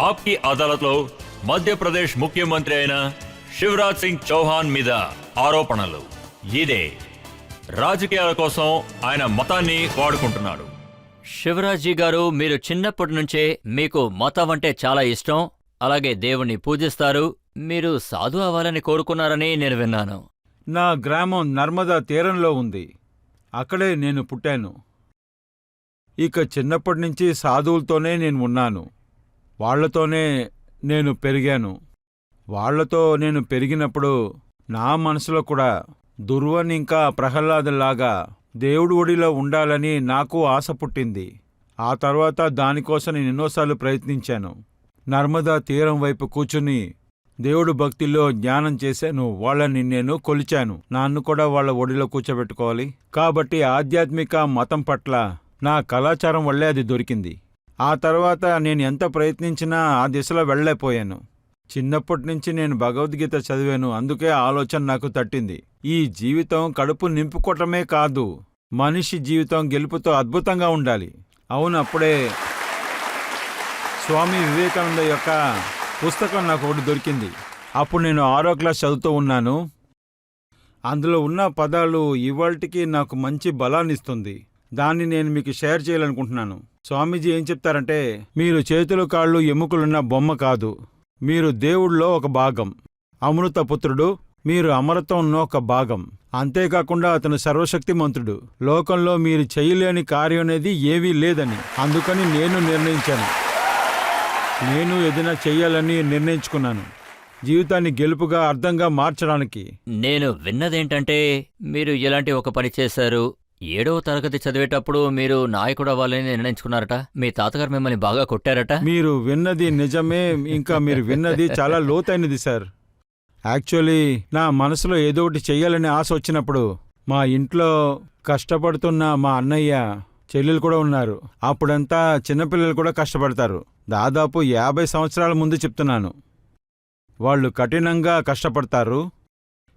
ఆప్కి అదాలత్లో మధ్యప్రదేశ్ ముఖ్యమంత్రి అయిన శివరాజ్ సింగ్ చౌహాన్ మీద ఆరోపణలు. ఇదే రాజకీయాల కోసం ఆయన మతాన్ని వాడుకుంటున్నాడు. శివరాజ్జీ గారు, మీరు చిన్నప్పటి నుంచే మీకు మతం అంటే చాలా ఇష్టం, అలాగే దేవుణ్ణి పూజిస్తారు. మీరు సాధు అవ్వాలని కోరుకున్నారని నేను విన్నాను. నా గ్రామం నర్మదా తీరంలో ఉంది. అక్కడే నేను పుట్టాను. ఇక చిన్నప్పటి నుంచి సాధువులతోనే నేను ఉన్నాను. వాళ్లతోనే నేను పెరిగాను. వాళ్లతో నేను పెరిగినప్పుడు నా మనసులో కూడా దుర్వన్ ఇంకా ప్రహ్లాదులాగా దేవుడి ఒడిలో ఉండాలని నాకు ఆశ పుట్టింది. ఆ తర్వాత దానికోసం నేను ఎన్నోసార్లు ప్రయత్నించాను. నర్మదా తీరం వైపు కూర్చుని దేవుడు భక్తిలో జ్ఞానం చేశాను. వాళ్ళని నేను కొలిచాను. నన్ను కూడా వాళ్ళ ఒడిలో కూర్చోబెట్టుకోవాలి. కాబట్టి ఆధ్యాత్మిక మతం పట్ల నా కళాచారం వల్లే అది దొరికింది. ఆ తర్వాత నేను ఎంత ప్రయత్నించినా ఆ దిశలో వెళ్ళలేకపోయాను. చిన్నప్పటి నుంచి నేను భగవద్గీత చదివాను. అందుకే ఆలోచన నాకు తట్టింది. ఈ జీవితం కడుపు నింపుకోవటమే కాదు, మనిషి జీవితం గెలుపుతో అద్భుతంగా ఉండాలి. అవును, అప్పుడే స్వామి వివేకానంద యొక్క పుస్తకం నాకు ఒకటి దొరికింది. అప్పుడు నేను 6వ క్లాస్ చదువుతూ ఉన్నాను. అందులో ఉన్న పదాలు ఇవాల్టికి నాకు మంచి బలాన్నిస్తుంది. దాన్ని నేను మీకు షేర్ చేయాలనుకుంటున్నాను. స్వామీజీ ఏం చెప్తారంటే, మీరు చేతులు కాళ్ళు ఎముకలున్న బొమ్మ కాదు, మీరు దేవుళ్ళో ఒక భాగం. అమృతపుత్రుడు, మీరు అమరత్వంలో ఒక భాగం. అంతేకాకుండా అతను సర్వశక్తిమంతుడు. లోకంలో మీరు చేయలేని కార్యం అనేది ఏవీ లేదని. అందుకని నేను నిర్ణయించాను. నేను ఏదైనా చెయ్యాలని నిర్ణయించుకున్నాను, జీవితాన్ని గెలుపుగా అర్థంగా మార్చడానికి. నేను విన్నదేంటంటే, మీరు ఇలాంటి ఒక పని చేశారు. 7వ తరగతి చదివేటప్పుడు మీరు నాయకుడు అవ్వాలని నిర్ణయించుకున్నారట. మీ తాతగారు మిమ్మల్ని బాగా కొట్టారట. మీరు విన్నది నిజమే. ఇంకా మీరు విన్నది చాలా లోతైనది సార్. యాక్చువల్లీ నా మనసులో ఏదో ఒకటి చెయ్యాలని ఆశ వచ్చినప్పుడు మా ఇంట్లో కష్టపడుతున్న మా అన్నయ్య చెల్లెలు కూడా ఉన్నారు. అప్పుడంతా చిన్నపిల్లలు కూడా కష్టపడతారు. దాదాపు 50 సంవత్సరాల ముందు చెప్తున్నాను. వాళ్ళు కఠినంగా కష్టపడతారు,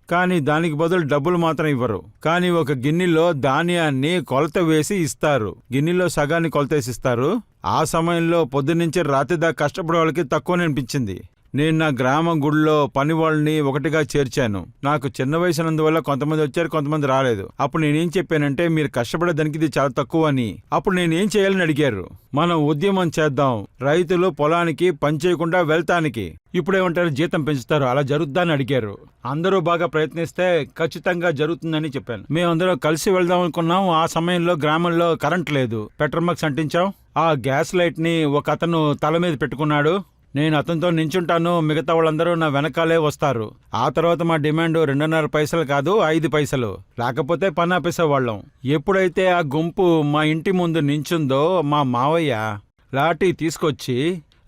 కానీ దానికి బదులు డబ్బులు మాత్రం ఇవ్వరు. కానీ ఒక గిన్నెలో ధాన్యాన్ని కొలత వేసి ఇస్తారు. గిన్నెలో సగాన్ని కొలతేసిస్తారు. ఆ సమయంలో పొద్దున్నుంచి రాత్రి దాకా కష్టపడే వాళ్ళకి తక్కువనే అనిపించింది. నేను నా గ్రామం గుడిలో పని వాళ్ళని ఒకటిగా చేర్చాను. నాకు చిన్న వయసునందువల్ల కొంతమంది వచ్చారు, కొంతమంది రాలేదు. అప్పుడు నేనేం చెప్పానంటే, మీరు కష్టపడేదానికి ఇది చాలా తక్కువ అని. అప్పుడు నేనేం చేయాలని అడిగారు. మనం ఉద్యమం చేద్దాం, రైతులు పొలానికి పని చేయకుండా వెళ్తానికి. ఇప్పుడేమంటారు, జీతం పెంచుతారు, అలా జరుగుద్దని అడిగారు. అందరూ బాగా ప్రయత్నిస్తే ఖచ్చితంగా జరుగుతుందని చెప్పాను. మేమందరం కలిసి వెళ్దాం అనుకున్నాం. ఆ సమయంలో గ్రామంలో కరెంట్ లేదు. పెట్రోల్ మార్క్స్ అంటించాం. ఆ గ్యాస్ లైట్ ని ఒక అతను తల మీద పెట్టుకున్నాడు. నేను అతనితో నించుంటాను, మిగతా వాళ్ళందరూ నా వెనకాలే వస్తారు. ఆ తర్వాత మా డిమాండ్ 2.5 పైసలు కాదు, 5 పైసలు, లేకపోతే పని ఆపేసేవాళ్ళం. ఎప్పుడైతే ఆ గుంపు మా ఇంటి ముందు నించుందో మా మావయ్య లాఠీ తీసుకొచ్చి,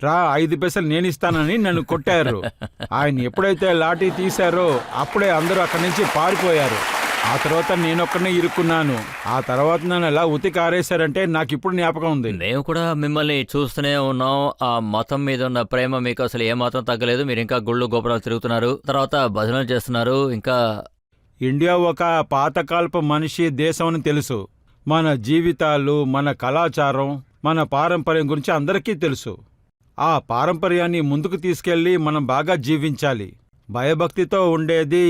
రా 5 పైసలు నేనిస్తానని నన్ను కొట్టారు. ఆయన ఎప్పుడైతే లాఠీ తీశారో అప్పుడే అందరూ అక్కడి నుంచి పారిపోయారు. ఆ తర్వాత నేనొక్కడనే ఇరుక్కున్నాను. ఆ తర్వాత నన్ను ఎలా ఉతికి ఆరేశారంటే నాకు ఇప్పుడు జ్ఞాపకం ఉంది. మేము కూడా మిమ్మల్ని చూస్తూనే ఉన్నాం. ఆ మతం మీద ఉన్న ప్రేమ మీకు అసలు ఏమాత్రం తగ్గలేదు. మీరు ఇంకా గుళ్ళు గోపురాలు తిరుగుతున్నారు, తర్వాత భజనలు చేస్తున్నారు. ఇంకా ఇండియా ఒక పాతకాలపు మనిషి దేశం అని తెలుసు. మన జీవితాలు, మన కళాచారం, మన పారంపర్యం గురించి అందరికీ తెలుసు. ఆ పారంపర్యాన్ని ముందుకు తీసుకెళ్లి మనం బాగా జీవించాలి. భయభక్తితో ఉండేది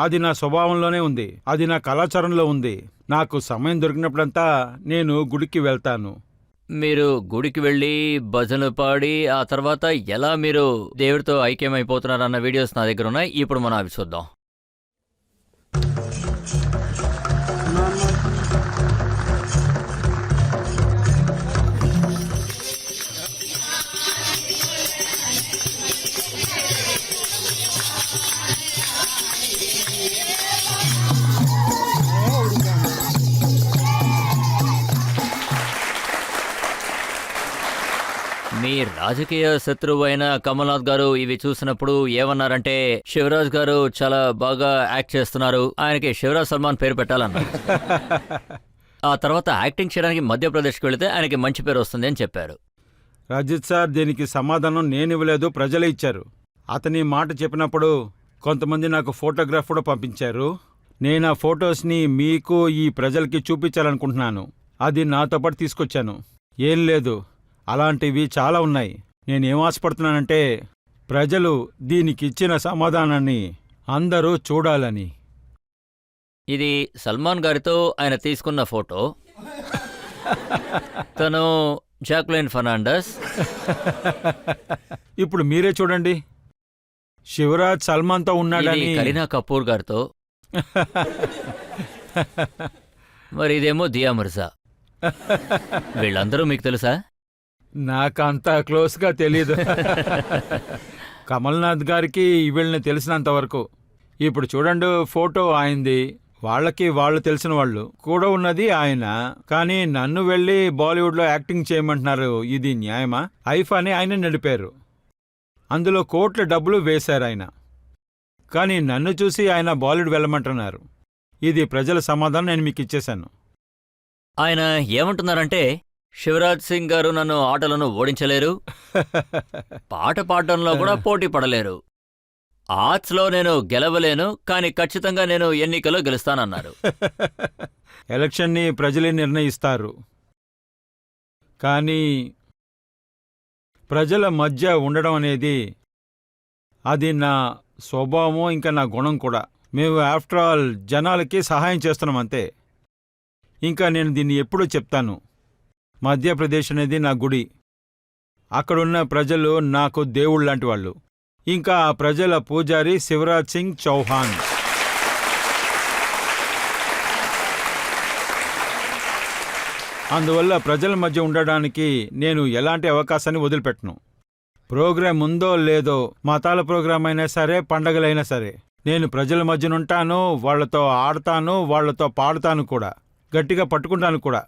అది నా స్వభావంలోనే ఉంది. అది నా కళాచారంలో ఉంది. నాకు సమయం దొరికినప్పుడంతా నేను గుడికి వెళ్తాను. మీరు గుడికి వెళ్ళి భజనలు పాడి ఆ తర్వాత ఎలా మీరు దేవుడితో ఐక్యమైపోతున్నారన్న వీడియోస్ నా దగ్గర ఉన్నాయి. ఇప్పుడు మనం అవి చూద్దాం. మీ రాజకీయ శత్రువు అయిన కమల్నాథ్ గారు ఇవి చూసినప్పుడు ఏమన్నారంటే, శివరాజ్ గారు చాలా బాగా యాక్ట్ చేస్తున్నారు, ఆయనకి శివరాజ్ సల్మాన్ పేరు పెట్టాలన్నారు. ఆ తర్వాత యాక్టింగ్ చేయడానికి మధ్యప్రదేశ్కి వెళితే ఆయనకి మంచి పేరు వస్తుంది అని చెప్పారు. రజిత్ సార్, దీనికి సమాధానం నేను ఇవ్వలేదు, ప్రజలే ఇచ్చారు. అతని మాట చెప్పినప్పుడు కొంతమంది నాకు ఫోటోగ్రాఫ్ కూడా పంపించారు. నేను ఆ ఫొటోస్ని మీకు, ఈ ప్రజలకి చూపించాలనుకుంటున్నాను. అది నాతో పాటు తీసుకొచ్చాను. ఏం లేదు, అలాంటివి చాలా ఉన్నాయి. నేనేం ఆశపడుతున్నానంటే ప్రజలు దీనికిచ్చిన సమాధానాన్ని అందరూ చూడాలని. ఇది సల్మాన్ గారితో ఆయన తీసుకున్న ఫోటో. తను జాక్లిన్ ఫెర్నాండెస్. ఇప్పుడు మీరే చూడండి, శివరాజ్ సల్మాన్తో ఇది ఉన్నాడని. కరీనా కపూర్ గారితో. మరి ఇదేమో దియా మిర్జా. వీళ్ళందరూ మీకు తెలుసా? నాకు అంత క్లోజ్గా తెలీదు. కమల్నాథ్ గారికి వీళ్ళని తెలిసినంత వరకు. ఇప్పుడు చూడండి, ఫోటో ఆయనది, వాళ్ళకి వాళ్ళు తెలిసిన వాళ్ళు కూడా ఉన్నది ఆయన. కానీ నన్ను వెళ్ళి బాలీవుడ్లో యాక్టింగ్ చేయమంటున్నారు, ఇది న్యాయమా? ఐఫాని ఆయన నడిపారు, అందులో కోట్ల డబ్బులు వేశారు ఆయన. కానీ నన్ను చూసి ఆయన బాలీవుడ్ వెళ్ళమంటున్నారు. ఇది ప్రజల సమాధానం, నేను మీకు ఇచ్చేశాను. ఆయన ఏమంటున్నారంటే, శివరాజ్ సింగ్ గారు నన్ను ఆటలను ఓడించలేరు, పాట పాడడంలో కూడా పోటీ పడలేరు, ఆర్ట్స్లో నేను గెలవలేను, కానీ ఖచ్చితంగా నేను ఎన్నికలో గెలుస్తానన్నారు. ఎలక్షన్ని ప్రజలే నిర్ణయిస్తారు, కానీ ప్రజల మధ్య ఉండడం అనేది అది నా స్వభావమో ఇంకా నా గుణం కూడా. మేము ఆఫ్టర్ ఆల్ జనాలకి సహాయం చేస్తున్నాం అంతే. ఇంకా నేను దీన్ని ఎప్పుడూ చెప్తాను, మధ్యప్రదేశ్ అనేది నా గుడి. అక్కడున్న ప్రజలు నాకు దేవుళ్ళలాంటి వాళ్ళు. ఇంకా ఆ ప్రజల పూజారి శివరాజ్ సింగ్ చౌహాన్. అందువల్ల ప్రజల మధ్య ఉండడానికి నేను ఎలాంటి అవకాశాన్ని వదిలిపెట్టను. ప్రోగ్రాం ఉందో లేదో, మతాల ప్రోగ్రాం అయినా సరే, పండగలైనా సరే, నేను ప్రజల మధ్యనుంటాను, వాళ్లతో ఆడతాను, వాళ్లతో పాడుతాను కూడా, గట్టిగా పట్టుకుంటాను కూడా.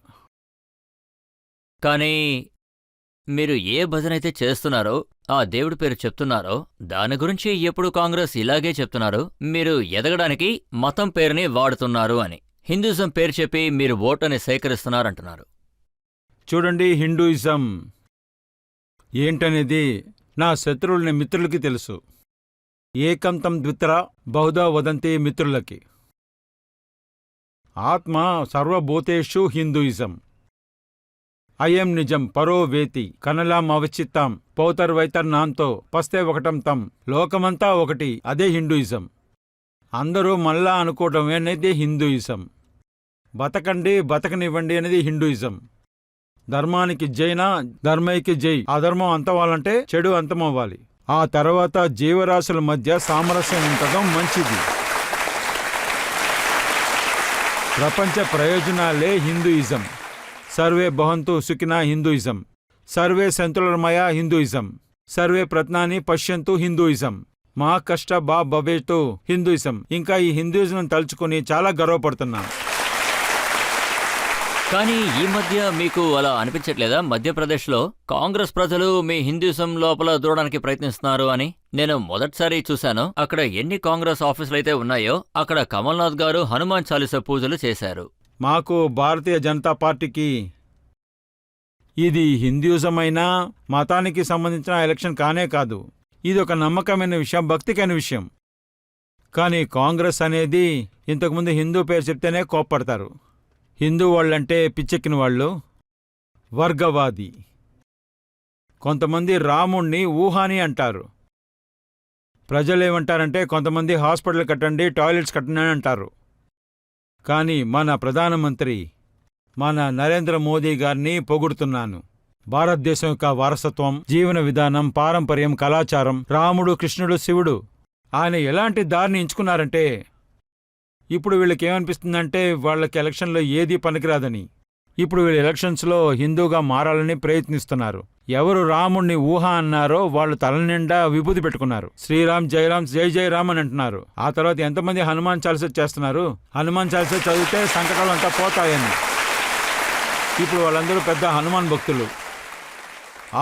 కానీ మీరు ఏ భజనైతే చేస్తున్నారో, ఆ దేవుడి పేరు చెప్తున్నారో, దాని గురించి ఎప్పుడు కాంగ్రెస్ ఇలాగే చెప్తున్నారు, మీరు ఎదగడానికి మతం పేరుని వాడుతున్నారు అని. హిందూయిజం పేరు చెప్పి మీరు ఓటుని సేకరిస్తున్నారంటున్నారు. చూడండి, హిందూయిజం ఏంటనేది నా శత్రువులని మిత్రులకి తెలుసు. ఏకం తం ద్విత్ర బహుధా వదంతి మిత్రులకి. ఆత్మ సర్వభూతేషు హిందూయిజం. అయం నిజం పరో వేతి కనలాం అవచిత్తాం పౌతర్వైతర్నాంతో పస్తే ఒకటం తం. లోకమంతా ఒకటి, అదే హిందూయిజం. అందరూ మళ్ళా అనుకోవటం అనేది హిందూయిజం. బతకండి, బతకనివ్వండి అనేది హిందూయిజం. ధర్మానికి జైనా, ధర్మైకి జై. అధర్మం అంతవాలంటే చెడు అంతమవ్వాలి. ఆ తర్వాత జీవరాశుల మధ్య సామరస్యం ఉండటం మంచిది. ప్రపంచ ప్రయోజనాలే హిందూయిజం. సర్వే భవంతు సుఖినా హిందూయిజం. సర్వే సంతులమయ హిందూయిజం. సర్వే ప్రత్నాని పశ్యంతు హిందూయిజం. మా కష్ట బా భవేతు హిందూయిజం. ఇంకా ఈ హిందూయిజం తలుచుకుని చాలా గర్వపడుతున్నాను. కానీ ఈ మధ్య మీకు అలా అనిపించట్లేదా? మధ్యప్రదేశ్లో కాంగ్రెస్ ప్రజలు మీ హిందూయిజం లోపల దూరడానికి ప్రయత్నిస్తున్నారు అని. నేను మొదటిసారి చూశాను. అక్కడ ఎన్ని కాంగ్రెస్ ఆఫీసులైతే ఉన్నాయో అక్కడ కమల్నాథ్ గారు హనుమాన్ చాలీసా పూజలు చేశారు. మాకు భారతీయ జనతా పార్టీకి ఇది హిందూయిజమైనా మతానికి సంబంధించిన ఎలక్షన్ కానే కాదు. ఇది ఒక నమ్మకమైన విషయం, భక్తికైన విషయం. కానీ కాంగ్రెస్ అనేది ఇంతకుముందు హిందూ పేరు చెప్తేనే కోప్పడతారు. హిందూ వాళ్ళంటే పిచ్చెక్కిన వాళ్ళు, వర్గవాది. కొంతమంది రాముణ్ణి ఊహాని అంటారు. ప్రజలేమంటారంటే కొంతమంది హాస్పిటల్ కట్టండి, టాయిలెట్స్ కట్టండి అని అంటారు. కానీ మన ప్రధానమంత్రి మన నరేంద్ర మోదీ గారిని పొగుడుతున్నాను. భారతదేశం యొక్క వారసత్వం, జీవన విధానం, పారంపర్యం, కళాచారం, రాముడు, కృష్ణుడు, శివుడు, ఆయన ఎలాంటి దారిని ఎంచుకున్నారంటే ఇప్పుడు వీళ్ళకేమనిపిస్తుందంటే వాళ్ళకి ఎలక్షన్లో ఏదీ పనికిరాదని. ఇప్పుడు వీళ్ళు ఎలక్షన్స్లో హిందూగా మారాలని ప్రయత్నిస్తున్నారు. ఎవరు రాముణ్ణి ఊహ అన్నారో వాళ్ళు తల నిండా విభూతి పెట్టుకున్నారు. శ్రీరామ్ జయరామ్ జై జయరామ్ అని అంటున్నారు. ఆ తర్వాత ఎంతమంది హనుమాన్ చాలీసా చేస్తున్నారు. హనుమాన్ చాలీసా చదివితే సంకటాలు అంతా పోతాయని. ఇప్పుడు వాళ్ళందరూ పెద్ద హనుమాన్ భక్తులు.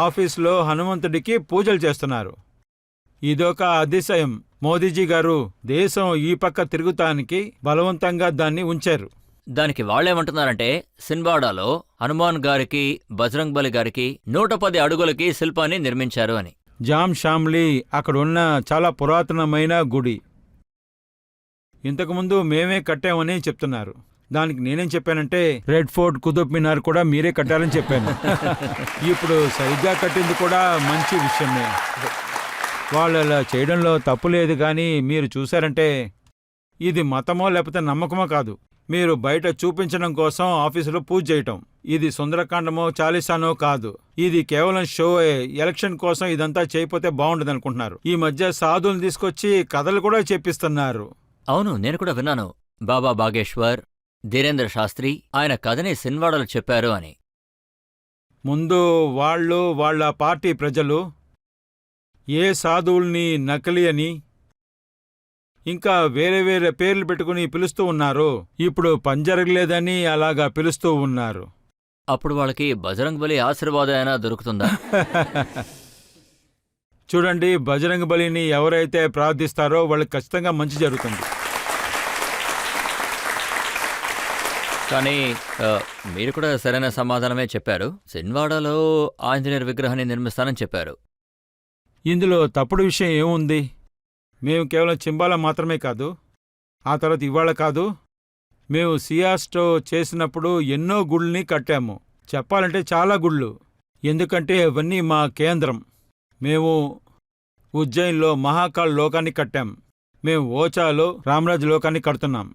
ఆఫీసులో హనుమంతుడికి పూజలు చేస్తున్నారు. ఇదొక అతిశయం. మోదీజీ గారు దేశం ఈ పక్క తిరుగుతానికి బలవంతంగా దాన్ని ఉంచారు. దానికి వాళ్ళేమంటున్నారంటే, సిన్బాడాలో హనుమాన్ గారికి, బజరంగ్ బలి గారికి 110 అడుగులకి శిల్పాన్ని నిర్మించారు అని. జామ్ షామ్లీ అక్కడున్న చాలా పురాతనమైన గుడి. ఇంతకుముందు మేమే కట్టామని చెప్తున్నారు. దానికి నేనేం చెప్పానంటే రెడ్ ఫోర్ట్ కుతుబ్ మినార్ కూడా మీరే కట్టారని చెప్పాను. ఇప్పుడు సరిగ్గా కట్టింది కూడా మంచి విషయమే. వాళ్ళు అలా చేయడంలో తప్పు లేదు, కానీ మీరు చూశారంటే ఇది మతమో లేకపోతే నమ్మకమో కాదు. మీరు బయట చూపించడం కోసం ఆఫీసులో పూజ చేయటం. ఇది సుందరకాండమో చాలీసానో కాదు. ఇది కేవలం షోయే. ఎలక్షన్ కోసం ఇదంతా చేయకపోతే బాగుండదు అనుకుంటున్నారు. ఈ మధ్య సాధువులు తీసుకొచ్చి కథలు కూడా చెప్పిస్తున్నారు. అవును, నేను కూడా విన్నాను. బాబా బాగేశ్వర్, ధీరేంద్ర శాస్త్రి ఆయన కథని సిన్వాడలు చెప్పారు అని. ముందు వాళ్ళ పార్టీ ప్రజలు ఏ సాధువుల్ని నకిలీ అని ఇంకా వేరే వేరే పేర్లు పెట్టుకుని పిలుస్తూ ఉన్నారు. ఇప్పుడు పని జరగలేదని అలాగా పిలుస్తూ ఉన్నారు. అప్పుడు వాళ్ళకి బజరంగ్ బలి ఆశీర్వాదం అయినా దొరుకుతుందా? చూడండి, బజరంగ బలిని ఎవరైతే ప్రార్థిస్తారో వాళ్ళకి ఖచ్చితంగా మంచి జరుగుతుంది. కానీ మీరు కూడా సరైన సమాధానమే చెప్పారు. సిన్వాడాలో ఆంజనేయుల విగ్రహాన్ని నిర్మిస్తానని చెప్పారు. ఇందులో తప్పుడు విషయం ఏముంది? మేము కేవలం చింబాల మాత్రమే కాదు, ఆ తర్వాత ఇవాళ కాదు, మేము సియాస్టో చేసినప్పుడు ఎన్నో గుళ్ళని కట్టాము. చెప్పాలంటే చాలా గుళ్ళు. ఎందుకంటే అవన్నీ మా కేంద్రం. మేము ఉజ్జయిన్లో మహాకాల్ లోకాన్ని కట్టాం. మేము ఓచాలో రామరాజ్ లోకాన్ని కడుతున్నాం.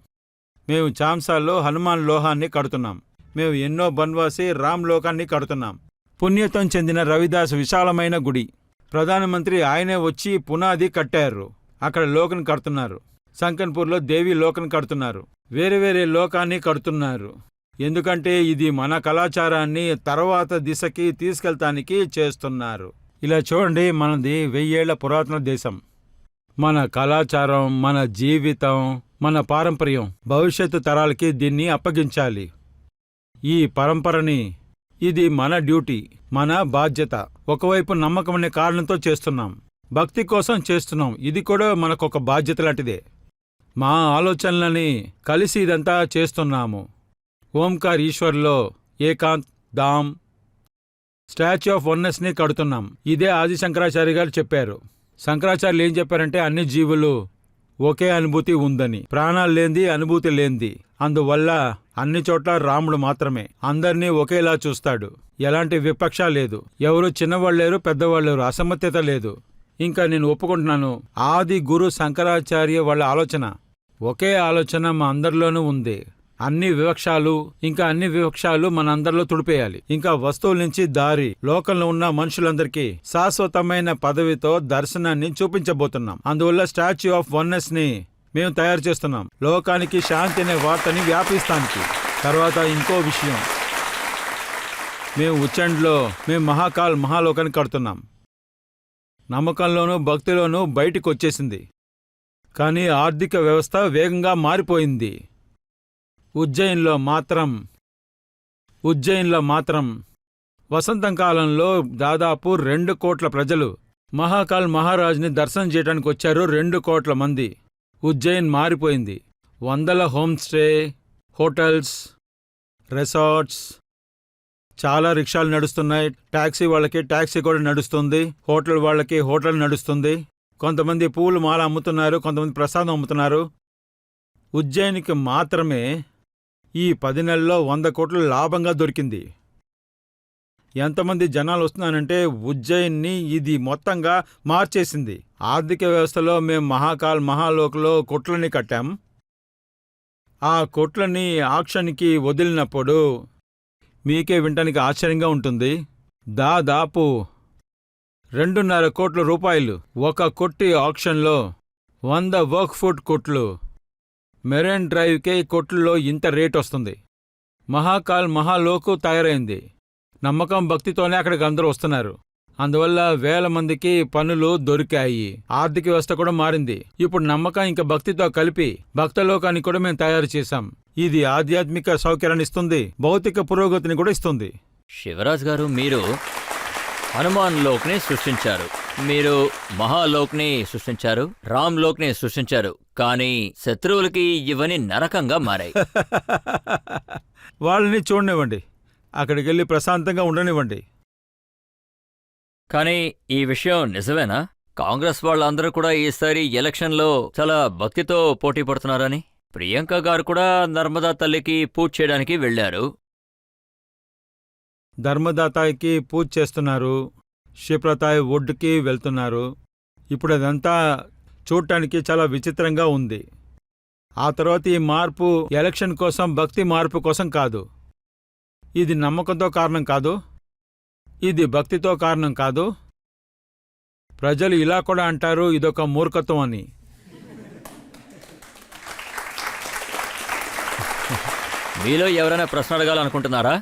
మేము చాంసాల్లో హనుమాన్ లోహాన్ని కడుతున్నాం. మేము ఎన్నో బన్వాసి రామ్ లోకాన్ని కడుతున్నాం. పుణ్యతం చెందిన రవిదాస్ విశాలమైన గుడి. ప్రధానమంత్రి ఆయనే వచ్చి పునాది కట్టారు. అక్కడ లోకను కడుతున్నారు. సంకన్పూర్లో దేవి లోకను కడుతున్నారు. వేరే వేరే లోకాన్ని కడుతున్నారు. ఎందుకంటే ఇది మన కళాచారాన్ని తర్వాత దిశకి తీసుకెళ్తానికి చేస్తున్నారు. ఇలా చూడండి, మనది 1000 ఏళ్ల పురాతన దేశం. మన కళాచారం, మన జీవితం, మన పారంపర్యం భవిష్యత్తు తరాలకి దీన్ని అప్పగించాలి. ఈ పరంపరని, ఇది మన డ్యూటీ, మన బాధ్యత. ఒకవైపు నమ్మకం అనే కారణంతో చేస్తున్నాం, భక్తి కోసం చేస్తున్నాం. ఇది కూడా మనకొక బాధ్యత లాంటిదే. మా ఆలోచనలని కలిసి ఇదంతా చేస్తున్నాము. ఓంకార్ ఈశ్వర్లో ఏకాంత్ ధామ్ స్టాచ్యూ ఆఫ్ వన్నెస్ని కడుతున్నాం. ఇదే ఆది శంకరాచార్య గారు చెప్పారు. శంకరాచార్యులు ఏం చెప్పారంటే అన్ని జీవులు ఒకే అనుభూతి ఉందని, ప్రాణాలు లేంది అనుభూతి లేంది. అందువల్ల అన్ని చోట్ల రాముడు మాత్రమే అందర్నీ ఒకేలా చూస్తాడు. ఎలాంటి విపక్ష లేదు. ఎవరు చిన్నవాళ్ళు లేరు, పెద్దవాళ్ళు లేరు, అసమత్యత లేదు. ఇంకా నేను ఒప్పుకుంటున్నాను, ఆది గురు శంకరాచార్య వాళ్ళ ఆలోచన, ఒకే ఆలోచన మా అందరిలోనూ ఉంది. అన్ని వివక్షాలు మన అందరిలో తుడిపేయాలి. ఇంకా వస్తువుల నుంచి దారి, లోకంలో ఉన్న మనుషులందరికీ శాశ్వతమైన పదవితో దర్శనాన్ని చూపించబోతున్నాం. అందువల్ల స్టాచ్యూ ఆఫ్ వన్నెస్ ని మేము తయారు చేస్తున్నాం, లోకానికి శాంతి అనే వార్తని వ్యాపిస్తానికి. తర్వాత ఇంకో విషయం, మేము ఉచ్చండ్లో మేము మహాకాల్ మహాలోకాన్ని కడుతున్నాం. నమ్మకంలోనూ భక్తిలోనూ బయటికి వచ్చేసింది, కానీ ఆర్థిక వ్యవస్థ వేగంగా మారిపోయింది. ఉజ్జయిన్లో మాత్రం వసంతం కాలంలో దాదాపు 2 కోట్ల ప్రజలు మహాకాల్ మహారాజ్ని దర్శనం చేయడానికి వచ్చారు. 2 కోట్ల మంది. ఉజ్జయిన్ మారిపోయింది. 100 హోమ్ స్టే, హోటల్స్, రిసార్ట్స్, చాలా రిక్షాలు నడుస్తున్నాయి. టాక్సీ వాళ్ళకి టాక్సీ కూడా నడుస్తుంది. హోటల్ వాళ్ళకి హోటల్ నడుస్తుంది. కొంతమంది పూలు మాల అమ్ముతున్నారు, కొంతమంది ప్రసాదం అమ్ముతున్నారు. ఉజ్జయిన్కి మాత్రమే ఈ 10 నెలల్లో 100 కోట్లు లాభంగా దొరికింది. ఎంతమంది జనాలు వస్తున్నారంటే ఉజ్జయిన్ని ఇది మొత్తంగా మార్చేసింది. ఆర్థిక వ్యవస్థలో మేము మహాకాల్ మహాలోక్లో కొట్లని కట్టాం. ఆ కొట్లని ఆక్షన్కి వదిలినప్పుడు మీకే వినటానికి ఆశ్చర్యంగా ఉంటుంది, దాదాపు 2.5 కోట్ల రూపాయలు. ఒక కొట్టి ఆక్షన్లో 100 వర్క్ ఫుడ్ కొట్లు. మెరైన్ డ్రైవ్కే కొట్లలో ఇంత రేట్ వస్తుంది. మహాకాల్ మహాలోకు తయారైంది. నమ్మకం భక్తితోనే అక్కడికి అందరూ వస్తున్నారు. అందువల్ల వేల మందికి పనులు దొరికాయి. ఆర్థిక వ్యవస్థ కూడా మారింది. ఇప్పుడు నమ్మకం ఇంకా భక్తితో కలిపి భక్తలోకాన్ని కూడా మేము తయారు చేశాం. ఇది ఆధ్యాత్మిక సౌకర్యాన్ని ఇస్తుంది, భౌతిక పురోగతిని కూడా ఇస్తుంది. శివరాజ్ గారు, మీరు హనుమాన్ లోక్ని సృష్టించారు, మీరు మహాలోక్ని సృష్టించారు, రామ్ లోక్ని సృష్టించారు. కానీ శత్రువులకి ఇవన్నీ నరకంగా మారాయి. వాళ్ళని చూడనివ్వండి, అక్కడికెళ్ళి ప్రశాంతంగా ఉండనివ్వండి. కానీ ఈ విషయం నిజమేనా? కాంగ్రెస్ వాళ్ళందరూ కూడా ఈసారి ఎలక్షన్లో చాలా భక్తితో పోటీ పడుతున్నారని. ప్రియాంక గారు కూడా నర్మదా తల్లికి పూజ చేయడానికి వెళ్లారు. ధర్మదాతకి పూజ చేస్తున్నారు, శిప్రతాయ్ ఒడ్డుకి వెళ్తున్నారు. ఇప్పుడు అదంతా చూడటానికి చాలా విచిత్రంగా ఉంది. ఆ తర్వాత ఈ మార్పు ఎలక్షన్ కోసం, భక్తి మార్పు కోసం కాదు. ఇది నమ్మకంతో కారణం కాదు, ఇది భక్తితో కారణం కాదు. ప్రజలు ఇలా కూడా అంటారు, ఇదొక మూర్ఖత్వం అని. మీలో ఎవరైనా ప్రశ్న అడగాలనుకుంటున్నారా?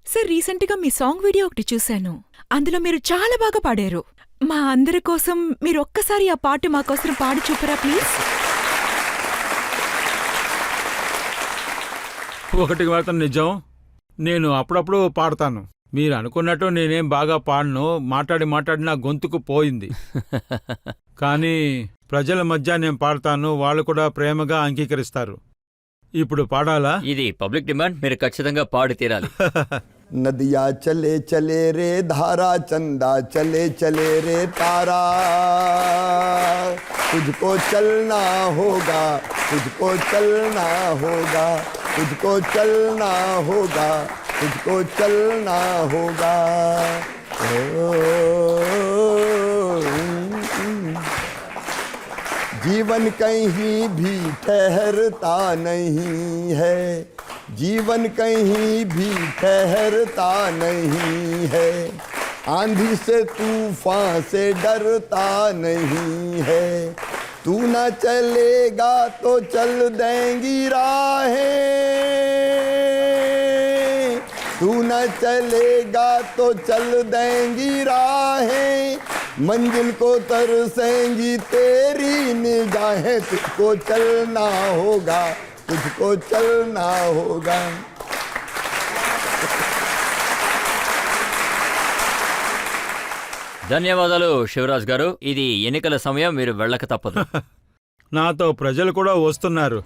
సార్, రీసెంట్గా మీ సాంగ్ వీడియో ఒకటి చూశాను. అందులో మీరు చాలా బాగా పాడారు. మా అందరి కోసం మీరు ఒక్కసారి ఆ పాట మా కోసం పాడి చూపరా ప్లీజ్? ఒకటి మాత్రం నిజం, నేను అప్పుడప్పుడు పాడతాను. మీరు అనుకున్నట్టు నేనేం బాగా పాడను, మాట్లాడి నా గొంతుకు పోయింది. కానీ ప్రజల మధ్య నేను పాడతాను, వాళ్ళు కూడా ప్రేమగా అంగీకరిస్తారు. ఇప్పుడు పాడాలా? ఇది పబ్లిక్ డిమాండ్, మీరు ఖచ్చితంగా పాడి తీరాలి. नदिया चले चले रे धारा, चंदा चले चले रे तारा, तुझको चलना होगा, तुझको चलना होगा, तुझको चलना होगा, तुझको चलना होगा। जीवन कहीं भी ठहरता नहीं है, जीवन कहीं भी ठहरता नहीं है, आंधी से तूफान से डरता नहीं है, तू न चलेगा तो चल देंगी राहें, तू न चलेगा तो चल देंगी राहें, मंजिल को तरसेंगी तेरी निगाहें, तुझको चलना होगा, तुझको चलना होगा। ధన్యవాదాలు శివరాజ్ గారు. ఇది ఎన్నికల సమయం, మీరు వెళ్ళక తప్పదు. నాతో ప్రజలు కూడా వస్తున్నారు.